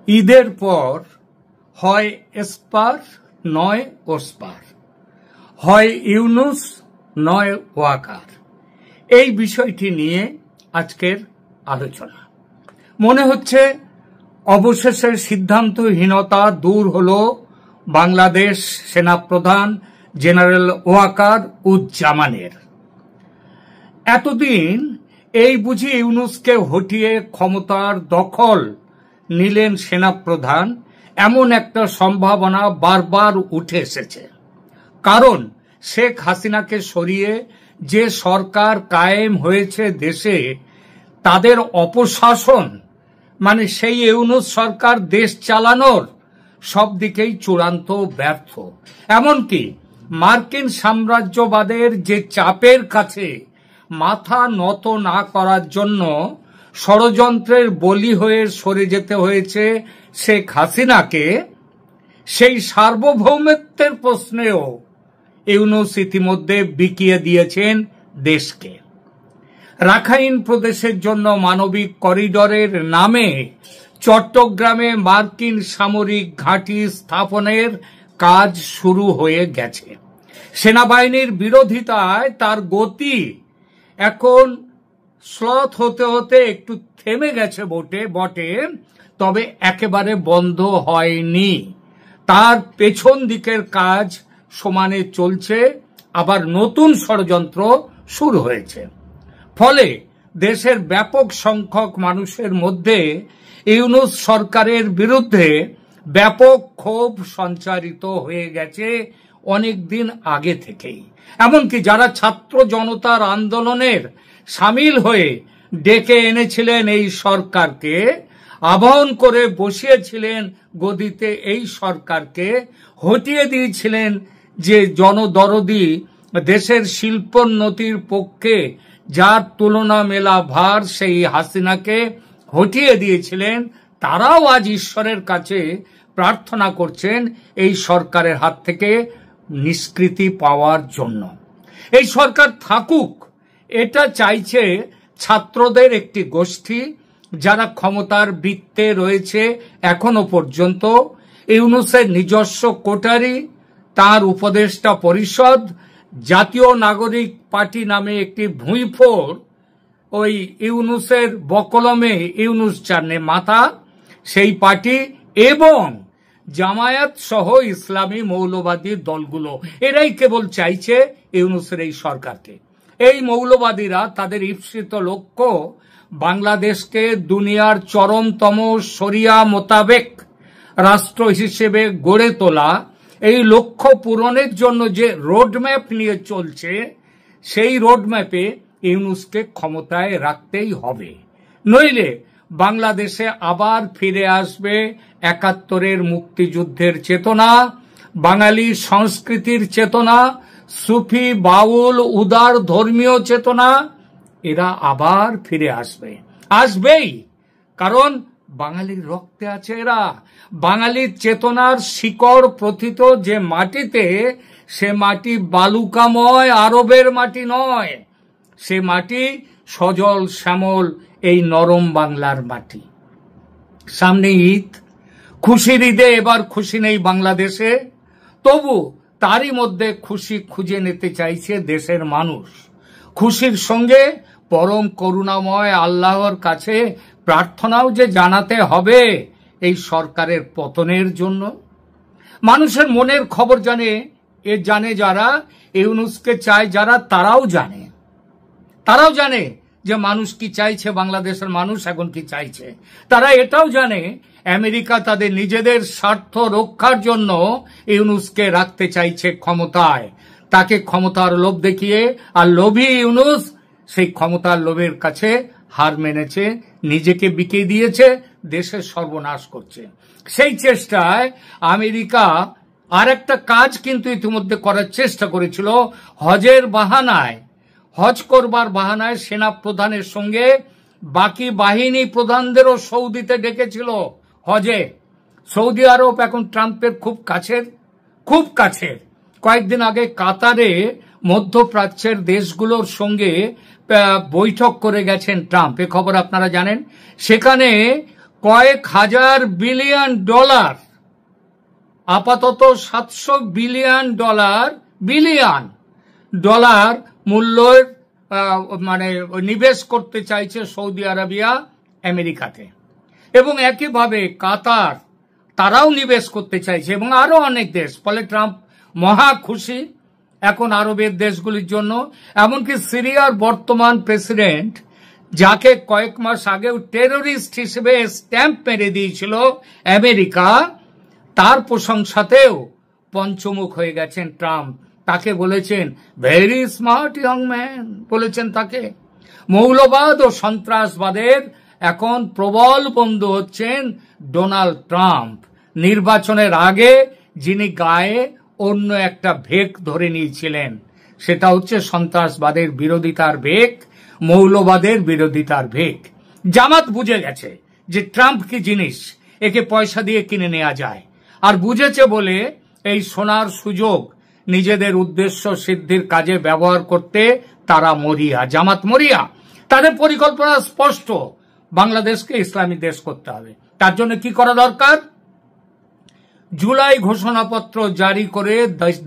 ঈদের পর হয় এসপার নয় ওসপার, হয় ইউনুস নয় ওয়াকার। এই বিষয়টি নিয়ে আজকের আলোচনা। মনে হচ্ছে অবশেষে সিদ্ধান্তহীনতা দূর হল বাংলাদেশ সেনাপ্রধান জেনারেল ওয়াকার উজ্জামানের। এতদিন এই বুঝি ইউনুসকে হটিয়ে ক্ষমতার দখল নিলেন সেনাপ্রধান, এমন একটা সম্ভাবনা বারবার উঠে এসেছে। কারণ শেখ হাসিনাকে সরিয়ে যে সরকার কায়েম হয়েছে দেশে, তাদের অপশাসন মানে সেই ইউনুস সরকার দেশ চালানোর সব দিকেই চূড়ান্ত ব্যর্থ। এমনকি মার্কিন সাম্রাজ্যবাদের যে চাপের কাছে মাথা নত না করার জন্য ষড়যন্ত্রের বলি হয়ে সরে যেতে হয়েছে শেখ হাসিনাকে, সেই সার্বভৌমত্বের প্রশ্নেও ইউনুস ইতিমধ্যে বিকিয়ে দিয়েছেন দেশকে। রাখাইন প্রদেশের জন্য মানবিক করিডোরের নামে চট্টগ্রামে মার্কিন সামরিক ঘাঁটি স্থাপনের কাজ শুরু হয়ে গেছে। সেনাবাহিনীর বিরোধিতায় তার গতি এখন স্লথ হতে হতে একটু থেমে গেছে বটে, তবে একেবারে বন্ধ হয়নি। তার পেছন দিকের কাজ সমানে চলছে, আবার নতুন ষড়যন্ত্র শুরু হয়েছে। ফলে দেশের ব্যাপক সংখ্যক মানুষের মধ্যে ইউনুস সরকারের বিরুদ্ধে ব্যাপক ক্ষোভ সঞ্চারিত হয়ে গেছে অনেক দিন আগে থেকেই। এমনকি যারা ছাত্র জনতার আন্দোলনের সামিল হয়ে ডেকে এনেছিলেন এই সরকারকে, আবাহন করে বসিয়েছিলেন গদিতে এই সরকারকে, হটিয়ে দিয়েছিলেন যে জনদরদি দেশের শিল্পোন্নতির পক্ষে যার তুলনা মেলা ভার সেই হাসিনাকে হটিয়ে দিয়েছিলেন, তারাও আজ ঈশ্বরের কাছে প্রার্থনা করছেন এই সরকারের হাত থেকে নিষ্কৃতি পাওয়ার জন্য। এই সরকার থাকুক, এটা চাইছে ছাত্রদের একটি গোষ্ঠী যারা ক্ষমতার বৃত্তে রয়েছে এখনো পর্যন্ত। ইউনুসের নিজস্ব কোটারি, তার উপদেষ্টা পরিষদ, জাতীয় নাগরিক পার্টি নামে একটি ভুঁইফোড়, ওই ইউনুসের বকলমে ইউনুস চানে মাথা, সেই পার্টি এবং জামায়াত সহ ইসলামী মৌলবাদী দলগুলো, এরাই কেবল চাইছে ইউনুসের এই সরকারকে। এই মৌলবাদীরা তাদের ঈপ্সিত লক্ষ্য বাংলাদেশকে দুনিয়ার চরমতম শরিয়া মোতাবেক রাষ্ট্র হিসেবে গড়ে তোলা। এই লক্ষ্য পূরণের জন্য যে রোডম্যাপ নিয়ে চলছে, সেই রোডম্যাপে ইউনুসকে ক্ষমতায় রাখতেই হবে, নইলে বাংলাদেশে আবার ফিরে আসবে ৭১-এর মুক্তিযুদ্ধের চেতনা, বাঙালি সংস্কৃতির চেতনা, সুফি বাউল উদার ধর্মীয় চেতনা। এরা আবার ফিরে আসবেই, কারণ বাঙালির রক্তে আছে এরা। বাঙালির চেতনার শিকড় প্রথিত যে মাটিতে, সে মাটি বালুকাময় আরবের মাটি নয়, সে মাটি সজল শ্যামল এই নরম বাংলার মাটি। সামনে ঈদ, খুশির ঈদে এবার খুশি নেই বাংলাদেশে, তবু তারই মধ্যে খুশি খুঁজে নিতে চাইছে দেশের মানুষ। খুশির সঙ্গে পরম করুণাময় আল্লাহর কাছে প্রার্থনাও যে জানাতে হবে এই সরকারের পতনের জন্য। মানুষের মনের খবর জানে যারা, ইউনুসকে চায় যারা, তারাও জানে যে মানুষ কি চাইছে, বাংলাদেশের মানুষ এখন কি চাইছে। তারা এটাও জানে আমেরিকা তাদের নিজেদের স্বার্থ রক্ষার জন্য ইউনুসকে রাখতে চাইছে ক্ষমতায়। তাকে ক্ষমতার লোভ দেখিয়ে, আর লোভী ইউনুস সেই ক্ষমতার লোভের কাছে হার মেনেছে, নিজেকে বিকিয়ে দিয়েছে, দেশের সর্বনাশ করছে। সেই চেষ্টায় আমেরিকা আর একটা কাজ কিন্তু ইতিমধ্যে করার চেষ্টা করেছিল। হজ করবার বাহানায় সেনা প্রধানের সঙ্গে বাকি বাহিনী প্রধানদেরও সৌদিতে ডেকেছিল হজে। সৌদি আরব এখন ট্রাম্পের খুব কাছের। কয়েকদিন আগে কাতারে মধ্যপ্রাচ্যের দেশগুলোর সঙ্গে বৈঠক করে গেছেন ট্রাম্প, এ খবর আপনারা জানেন। সেখানে কয়েক হাজার বিলিয়ন ডলার, আপাতত 700 বিলিয়ন ডলার মূল্যের মানে নিবেশ করতে চাইছে সৌদি আরবিয়া আমেরিকাতে, এবং একইভাবে কাতার তারাও নিবেশ করতে চাইছে, এবং আরো অনেক দেশ। ফলে ট্রাম্প মহা খুশি এখন আরবের দেশগুলির জন্য। এমনকি সিরিয়ার বর্তমান প্রেসিডেন্ট, যাকে কয়েক মাস আগেও টেরোরিস্ট হিসেবে স্ট্যাম্প মেরে দিয়েছিল আমেরিকা, তার প্রশংসাতেও পঞ্চমুখ হয়ে গেছেন ট্রাম্প। তাকে বলেছেন ভেরি স্মার্ট ইয়ং ম্যান, বলেছেন তাকে। মৌলবাদ ও সন্ত্রাসবাদের এখন প্রবল বন্ধু হচ্ছেন ডোনাল্ড ট্রাম্প। নির্বাচনের আগে যিনি গায়ে অন্য একটা ভেক ধরে নিয়েছিলেন, সেটা হচ্ছে সন্ত্রাসবাদের বিরোধিতার ভেক, মৌলবাদের বিরোধিতার ভেক। জামাত বুঝে গেছে যে ট্রাম্প কি জিনিস, একে পয়সা দিয়ে কিনে নেওয়া যায়। আর বুঝেছে বলে এই সোনার সুযোগ নিজেদের উদ্দেশ্য সিদ্ধির কাজে ব্যবহার করতে তারা মরিয়া, জামাত মরিয়া। তাদের পরিকল্পনা স্পষ্ট, বাংলাদেশকে ইসলামী দেশ করতে হবে। তার জন্য কি করা দরকার? জুলাই ঘোষণাপত্র জারি করে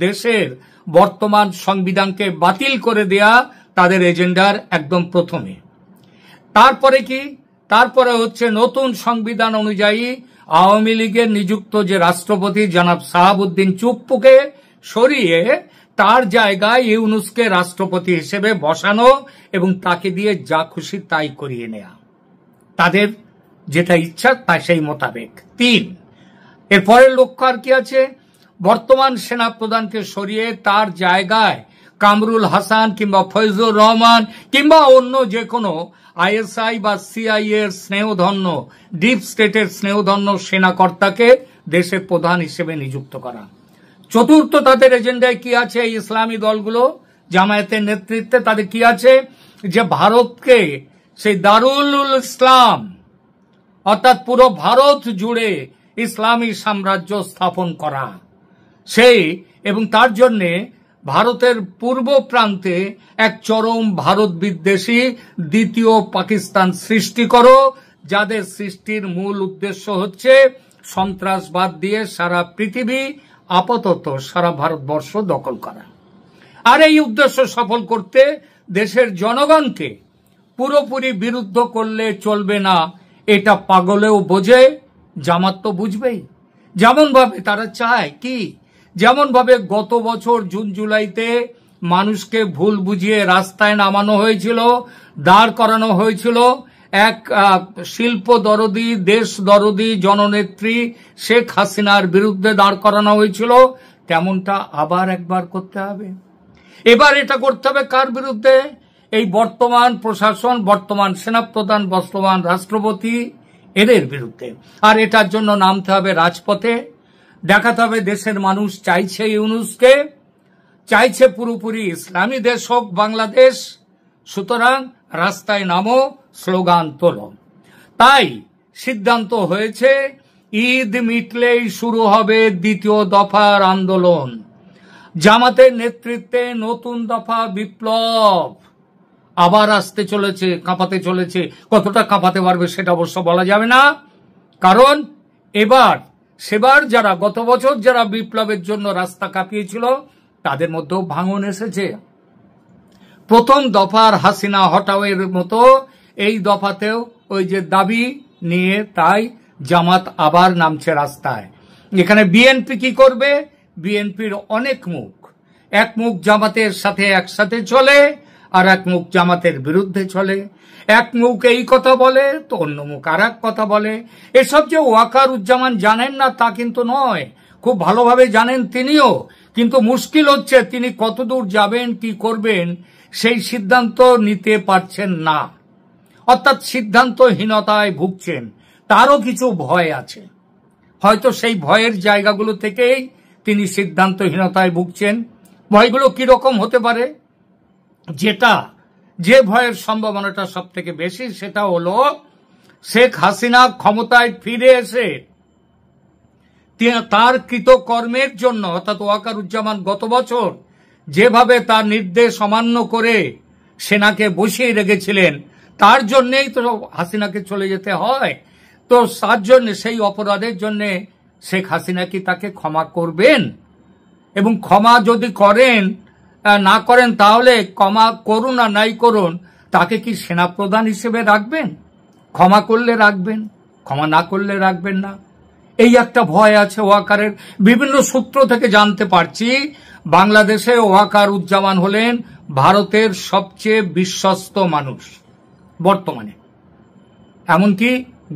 দেশের বর্তমান সংবিধানকে বাতিল করে দেয়া তাদের এজেন্ডার একদম প্রথমে। তারপরে কি? তারপরে হচ্ছে নতুন সংবিধান অনুযায়ী আওয়ামী লীগের নিযুক্ত যে রাষ্ট্রপতি জনাব শাহাবুদ্দিন চুপ্পুকে সরিয়ে তার জায়গায় ইউনূসকে রাষ্ট্রপতি হিসেবে বসানো এবং তাকে দিয়ে যা খুশি তাই করিয়ে নেয়া, তাদের যেটা ইচ্ছা তা সেই মোতাবেক। 3, এরপরের লক্ষ্য আর কি আছে? বর্তমান সেনাপ্রধানকে সরিয়ে তার জায়গায় কামরুল হাসান কিংবা ফয়জুর রহমান কিংবা অন্য যে কোনো আইএসআই বা সিআইএ এর স্নেহধন্য, ডিপ স্টেটের স্নেহধন্য সেনাকর্তাকে দেশের প্রধান হিসেবে নিযুক্ত করা। চতুর্থ, তাদের এজেন্ডায় কি আছে? এই ইসলামী দলগুলো জামায়াতের নেতৃত্বে তাদের কি আছে? যে ভারতকে সেই দারুল ইসলাম অর্থাৎ পুরো ভারত জুড়ে ইসলামী সাম্রাজ্য স্থাপন করা, সেই এবং তার জন্যে ভারতের পূর্ব প্রান্তে এক চরম ভারত বিদ্বেষী দ্বিতীয় পাকিস্তান সৃষ্টি করো, যাদের সৃষ্টির মূল উদ্দেশ্য হচ্ছে সন্ত্রাসবাদ দিয়ে সারা পৃথিবী, আপাতত সারা ভারতবর্ষ দখল করা। আর এই উদ্দেশ্য সফল করতে দেশের জনগণকে পুরোপুরি বিরুদ্ধ করলে চলবে না, এটা পাগলেও বোঝে, জামাত তো বুঝবেই। যেমন ভাবে তারা চায় কি, যেমন ভাবে গত বছর জুন জুলাইতে মানুষকে ভুল বুঝিয়ে রাস্তায় নামানো হয়েছিল, দাঁড় করানো হয়েছিল এক শিল্প দরদি, দেশ দরদি জননেত্রী শেখ হাসিনার বিরুদ্ধে দাঁড় করানো হয়েছিল, তেমনটা আবার একবার করতে হবে। এবার এটা করতে হবে কার বিরুদ্ধে? এই বর্তমান প্রশাসন, বর্তমান সেনাপ্রধান, বর্তমান রাষ্ট্রপতি, এদের বিরুদ্ধে। আর এটার জন্য নামতে হবে রাজপথে, দেখাতে হবে দেশের মানুষ চাইছে ইউনূসকে, চাইছে পুরোপুরি ইসলামী দেশ হোক বাংলাদেশ, সুতরাং রাস্তায় নামো, স্লোগান তোলো। তাই সিদ্ধান্ত হয়েছে ঈদ মিটলেই শুরু হবে দ্বিতীয় দফার আন্দোলন। জামাতের নেতৃত্বে নতুন দফা বিপ্লব আবার আসতে চলেছে, কাঁপাতে চলেছে। কতটা কাঁপাতে পারবে সেটা অবশ্য বলা যাবে না, কারণ এবার সেবার যারা গত বছর যারা বিপ্লবের জন্য রাস্তা কাঁপিয়েছিল তাদের মধ্যেও ভাঙন এসেছে। প্রথম দফার হাসিনা হটাওয়ের মতো এই দফাতেও ওই যে দাবি নিয়ে তাই জামাত আবার নামছে রাস্তায়। এখানে বিএনপি কি করবে? বিএনপির অনেক মুখ, এক মুখ জামাতের সাথে একসাথে চলে, আর এক মুখ জামাতের বিরুদ্ধে চলে। এক মুখ এই কথা বলে তো অন্য মুখ আর এক কথা বলে। এসব যে ওয়াকারুজ্জামান জানেন না তা কিন্তু নয়, খুব ভালোভাবে জানেন তিনিও, কিন্তু মুশকিল হচ্ছে তিনি কতদূর যাবেন, কি করবেন সেই সিদ্ধান্ত নিতে পারছেন না, অর্থাৎ সিদ্ধান্তহীনতায় ভুগছেন। তারও কিছু ভয় আছে, হয়তো সেই ভয়ের জায়গাগুলো থেকেই তিনি সিদ্ধান্তহীনতায় ভুগছেন। ভয়গুলো কিরকম হতে পারে? যে ভয়ের সম্ভাবনাটা সব থেকে বেশি সেটা হলো শেখ হাসিনা ক্ষমতায় ফিরে এসে তার কৃতকর্মের জন্য, অর্থাৎ ওয়াকারুজ্জামান গত বছর যেভাবে তার নির্দেশ অমান্য করে সেনাকে বসিয়ে রেখেছিলেন, তার জন্যই তো হাসিনাকে চলে যেতে হয়। তো তো তার জন্য, সেই অপরাধের জন্য শেখ হাসিনা কি তাকে ক্ষমা করবেন? এবং ক্ষমা যদি না করেন, তাহলে ক্ষমা করুন আর নাই করুন, তাকে কি সেনাপ্রধান হিসেবে রাখবেন? ক্ষমা করলে রাখবেন, ক্ষমা না করলে রাখবেন না। এই একটা ভয় আছে ওয়াকারের। বিভিন্ন সূত্র থেকে জানতে পারছি বাংলাদেশে ওয়াকার উজ্জামান হলেন ভারতের সবচেয়ে বিশ্বস্ত মানুষ বর্তমানে। এমনকি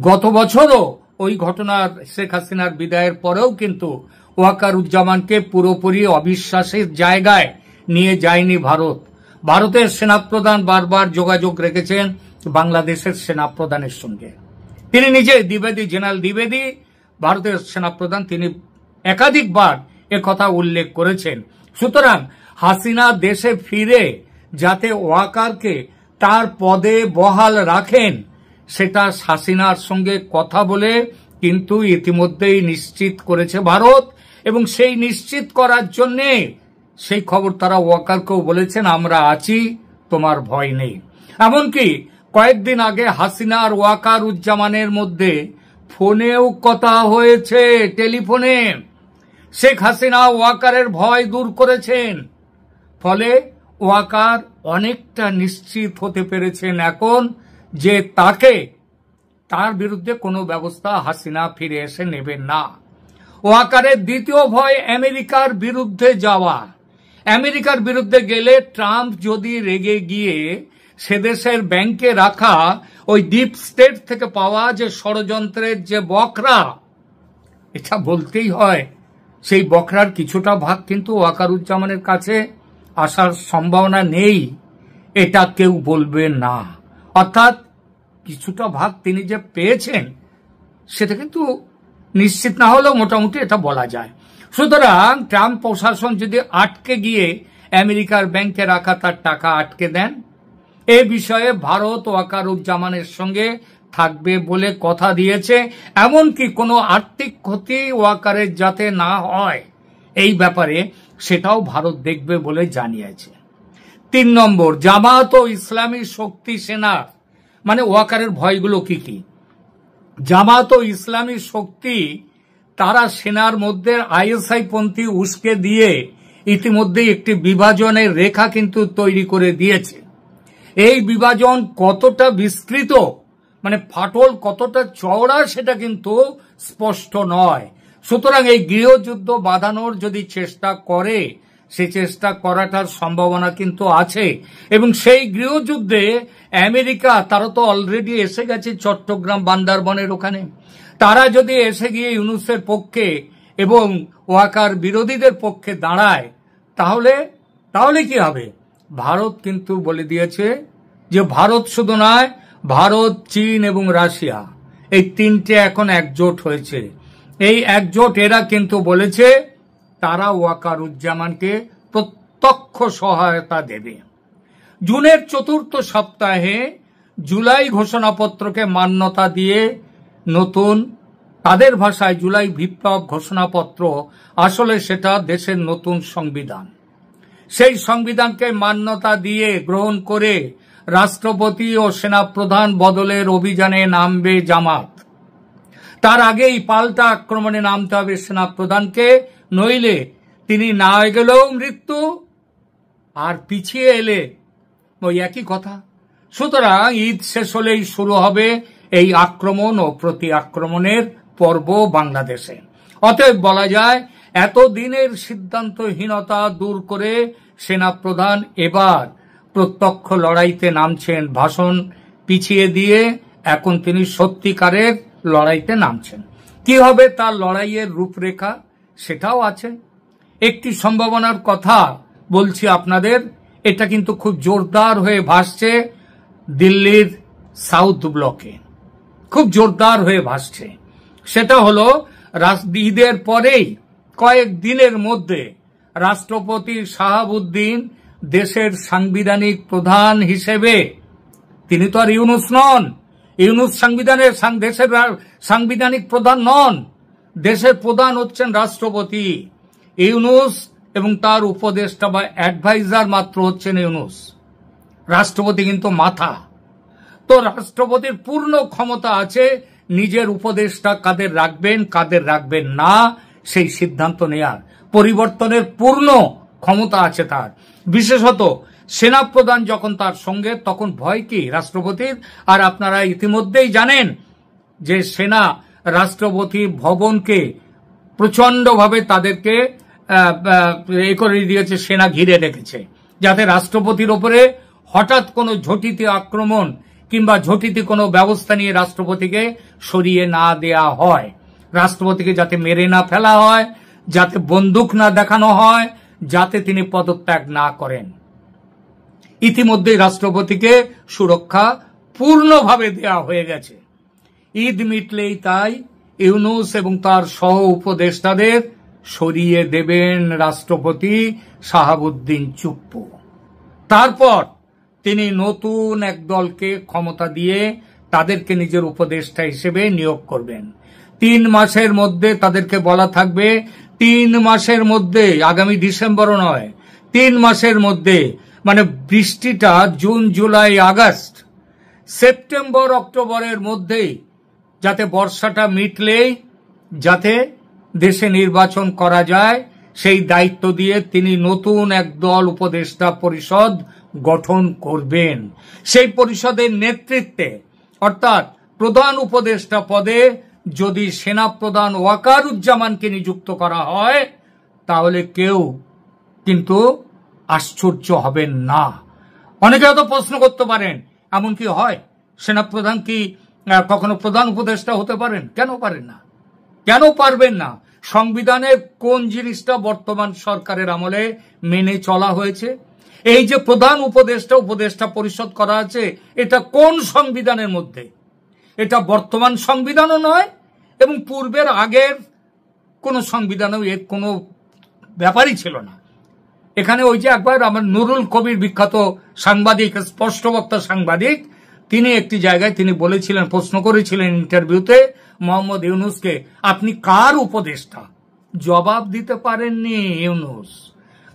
গত বছরও ওই ঘটনার, শেখ হাসিনার বিদায়ের পরেও কিন্তু ওয়াকার উজ্জামানকে পুরোপুরি অবিশ্বাসের জায়গায় নিয়ে যায়নি ভারত। ভারতের সেনাপ্রধান বারবার যোগাযোগ রেখেছেন বাংলাদেশের সেনাপ্রধানের সঙ্গে। তিনি নিজে জেনারেল দ্বিবেদী, ভারতের সেনাপ্রধান, তিনি একাধিকবার একথা উল্লেখ করেছেন। সুতরাং হাসিনা দেশে ফিরে যাতে ওয়াকারকে তার পদে বহাল রাখেন, সেটা হাসিনার সঙ্গে কথা বলে কিন্তু ইতিমধ্যেই নিশ্চিত করেছে ভারত। এবং সেই নিশ্চিত করার জন্য সেই খবর তারা ওয়াকারকেও বলেছেন, আমরা আছি, তোমার ভয় নেই। এমনকি কয়েকদিন আগে হাসিনা আর ওয়াকার উজ্জামানের মধ্যে ফোনেও কথা হয়েছে, টেলিফোনে। শেখ হাসিনা ওয়াকারের ভয় দূর করেছেন, ফলে ওয়াকার অনেকটা নিশ্চিত হতে পেরেছেন এখন যে তার বিরুদ্ধে কোনো ব্যবস্থা হাসিনা ফিরে এসে নেবেন না। ওয়াকারের দ্বিতীয় ভয় আমেরিকার বিরুদ্ধে যাওয়া। আমেরিকার বিরুদ্ধে গেলে ট্রাম্প যদি রেগে গিয়ে সেদেশের ব্যাংকে রাখা ওই ডিপ স্টেট থেকে পাওয়া যে ষড়যন্ত্রের যে বকরা, এটা বলতেই হয়, সেই বকরার কিছুটা ভাগ কিন্তু ওয়াকারুজ্জামানের কাছে আসার সম্ভাবনা নেই, এটা কেউ বলবে না। অর্থাৎ কিছুটা ভাগ তিনি যে পেয়েছেন সেটা কিন্তু নিশ্চিত না হলেও মোটামুটি এটা বলা যায়। সুতরাং ট্রাম্প প্রশাসন যদি আটকে গিয়ে আমেরিকার ব্যাংকে রাখা তার টাকা আটকে দেন, এ বিষয়ে ভারত ওয়াকারুজ্জামানের সঙ্গে থাকবে বলে কথা দিয়েছে। এমনকি কোনো আর্থিক ক্ষতি ওয়াকারের যাতে না হয় এই ব্যাপারে সেটাও ভারত দেখবে বলে জানিয়েছে। 3 নম্বর, জামাত ও ইসলামী শক্তি সেনা, মানে ওয়াকারের ভয়গুলো কি কি? জামাত ও ইসলামী শক্তি তারা সেনার মধ্যে আইএসআই পন্থী উস্কে দিয়ে ইতিমধ্যে একটি বিভাজনের রেখা কিন্তু তৈরি করে দিয়েছে। এই বিভাজন কতটা বিস্তৃত, মানে ফাটল কতটা চওড়া, সেটা কিন্তু স্পষ্ট নয়। সুতরাং এই গৃহযুদ্ধ বাঁধানোর যদি চেষ্টা করে, সেই চেষ্টা করাটার সম্ভাবনা কিন্তু আছে। এবং সেই গৃহযুদ্ধে আমেরিকা, তারা তো অলরেডি এসে গেছে চট্টগ্রাম বান্দরবনের ওখানে। তারা যদি এসে গিয়ে ইউনূসের পক্ষে এবং ওয়াকার বিরোধীদের পক্ষে দাঁড়ায়, তাহলে কি হবে? ভারত কিন্তু বলে দিয়েছে যে ভারত শুধু নয়, ভারত, চীন এবং রাশিয়া, এই তিনটে এখন একজোট হয়েছে। এই একজোট এরা কিন্তু বলেছে তারা ওয়াকারুজ্জামানকে প্রত্যক্ষ সহায়তা দেবে। জুনের 4th সপ্তাহে জুলাই ঘোষণাপত্রকে মান্যতা দিয়ে নতুন, তাদের ভাষায় জুলাই বিপ্লব ঘোষণাপত্র, আসলে সেটা দেশের নতুন সংবিধান। সেই সংবিধানকে মান্যতা দিয়ে গ্রহণ করে রাষ্ট্রপতি ও সেনাপ্রধান বদলের অভিযানে নামবে জামাত। তার আগেই পাল্টা আক্রমণে নামতে হবে সেনাপ্রধানকে, নইলে তিনি না গেলেও মৃত্যু, আর পিছিয়ে এলে ওই একই কথা। সুতরাং ঈদ শেষ হলেই শুরু হবে এই আক্রমণ ও প্রতি আক্রমণের পর্ব বাংলাদেশে। অতএব বলা যায় এতদিনের সিদ্ধান্তহীনতা দূর করে সেনাপ্রধান এবার প্রত্যক্ষ লড়াইতে নামছেন। ভাষণ পিছিয়ে দিয়ে এখন তিনি সত্যিকারের লড়াইতে নামছেন। কি হবে তার লড়াইয়ের রূপরেখা, সেটাও আছে। একটি সম্ভাবনার কথা বলছি আপনাদের, এটা কিন্তু খুব জোরদার হয়ে ভাসছে দিল্লির সাউথ ব্লকে, খুব জোরদার হয়ে ভাসছে। সেটা হলো ঈদের পরেই কয়েক দিনের মধ্যে রাষ্ট্রপতি শাহাবুদ্দিন দেশের সাংবিধানিক প্রধান হিসেবে, তিনি তো আর ইউনূস নন, ইউনূস দেশের সাংবিধানিক প্রধান নন, দেশের প্রধান হচ্ছেন রাষ্ট্রপতি। ইউনূস এবং তার উপদেষ্টা বা অ্যাডভাইজার মাত্র হচ্ছেন ইউনূস, রাষ্ট্রপতি কিন্তু মাথা। তো রাষ্ট্রপতির পূর্ণ ক্ষমতা আছে নিজের উপদেষ্টা কাদের রাখবেন কাদের রাখবেন না সেই সিদ্ধান্ত নেয়ার পরিবর্তনের পূর্ণ ক্ষমতা আছে তার। বিশেষত সেনাপ্রধান যখন তার সঙ্গে, তখন ভয় কি রাষ্ট্রপতির? আর আপনারা ইতিমধ্যেই জানেন যে সেনা রাষ্ট্রপতি ভবনকে প্রচন্ডভাবে তাদেরকে করে দিয়েছে, সেনা ঘিরে রেখেছে, যাতে রাষ্ট্রপতির ওপরে হঠাৎ কোনো ঝটিতি আক্রমণ কিংবা ঝটিতি কোনো ব্যবস্থা নিয়ে রাষ্ট্রপতিকে সরিয়ে না দেয়া হয়, রাষ্ট্রপতিকে যাতে মেরে না ফেলা হয়, যাতে বন্দুক না দেখানো হয়, যাতে তিনি পদত্যাগ না করেন। ইতিমধ্যেই রাষ্ট্রপতিকে সুরক্ষা পূর্ণভাবে দেয়া হয়ে গেছে। ঈদ মিটলেই তাই ইউনূস এবং তার সহ উপদেষ্টাদের সরিয়ে দেবেন রাষ্ট্রপতি শাহাবুদ্দিন চুপ্পু। তারপর তিনি নতুন এক দলকে ক্ষমতা দিয়ে তাদেরকে নিজের উপদেষ্টা হিসেবে নিয়োগ করবেন। 3 মাসের মধ্যে তাদেরকে বলা থাকবে, 3 মাসের মধ্যে, আগামী ডিসেম্বরও নয়, 3 মাসের মধ্যে, মানে বৃষ্টিটা জুন জুলাই আগস্ট সেপ্টেম্বর অক্টোবরের মধ্যেই, যাতে বর্ষাটা মিটলেই যাতে দেশে নির্বাচন করা যায়, সেই দায়িত্ব দিয়ে তিনি নতুন এক দল উপদেষ্টা পরিষদ গঠন করবেন। সেই পরিষদের নেতৃত্বে, অর্থাৎ প্রধান উপদেষ্টা পদে যদি সেনাপ্রধান ওয়াকারুজ্জামানকে নিযুক্ত করা হয়, তাহলে কেউ কিন্তু আশ্চর্য হবেন না। অনেকে হয়তো প্রশ্ন করতে পারেন, এমন কি হয়? সেনাপ্রধান কি কখনো প্রধান উপদেষ্টা হতে পারেন? কেন পারেন না? কেন পারবেন না? সংবিধানের কোন জিনিসটা বর্তমান সরকারের আমলে মেনে চলা হয়েছে? এই যে প্রধান উপদেষ্টা পরিষদ করা আছে, এটা কোন সংবিধানের মধ্যে? এটা বর্তমান সংবিধানও নয় এবং পূর্বের আগের কোন সংবিধানেও এর কোনো ব্যাপারই ছিল না। এখানে ওই যে একবার আমার নুরুল কবির, বিখ্যাত সাংবাদিক, স্পষ্টবক্তা সাংবাদিক, তিনি একটি জায়গায় তিনি বলেছিলেন, প্রশ্ন করেছিলেন ইন্টারভিউতে মোহাম্মদ ইউনূসকে, আপনি কার উপদেষ্টা? জবাব দিতে পারেননি ইউনূস,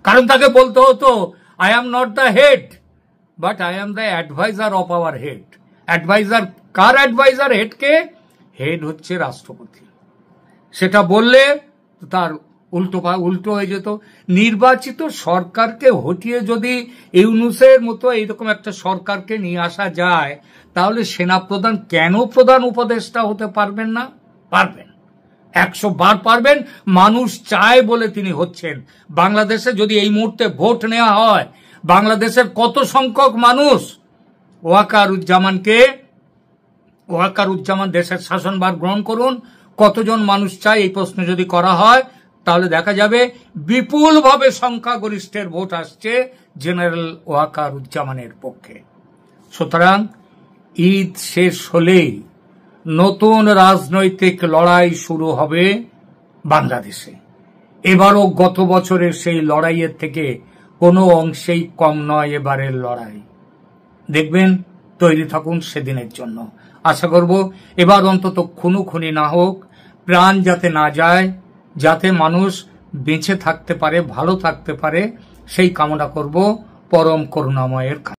কারণ তাকে বলতে হতো, I am not the head but I am the adviser of our head. Adviser কার? অ্যাডভাইজার হেডকে? হেড হচ্ছে রাষ্ট্রপতি। সেটা বললে তার উল্টো হয়ে যেত। নির্বাচিত সরকারকে হটিয়ে যদি ইউনূসের মতো এইরকম একটা সরকারকে নিয়ে আসা যায়, তাহলে সেনাপ্রধান কেন প্রধান উপদেষ্টা হতে পারবেন না? পারবেন, 100 বার পারবেন। মানুষ চায় বলে তিনি হচ্ছেন। বাংলাদেশে যদি এই মুহূর্তে ভোট নেওয়া হয়, বাংলাদেশের কত সংখ্যক মানুষ ওয়াকারুজ্জামান দেশের শাসনভার গ্রহণ করুন, কতজন মানুষ চায়? এই প্রশ্ন যদি করা হয়, তাহলে দেখা যাবে বিপুলভাবে সংখ্যাগরিষ্ঠের ভোট আসছে জেনারেল ওয়াকারুজ্জামানের পক্ষে। সুতরাং ঈদ শেষ হলেই নতুন রাজনৈতিক লড়াই শুরু হবে বাংলাদেশে। এবারও গত বছরের সেই লড়াইয়ের থেকে কোনো অংশেই কম নয় এবারের লড়াই। দেখবেন, তৈরি থাকুন সেদিনের জন্য। আশা করব এবার অন্তত খুনোখুনি না হোক, প্রাণ যাতে না যায়, যাতে মানুষ বেঁচে থাকতে পারে, ভালো থাকতে পারে, সেই কামনা করব পরম করুণাময়ের কাছে।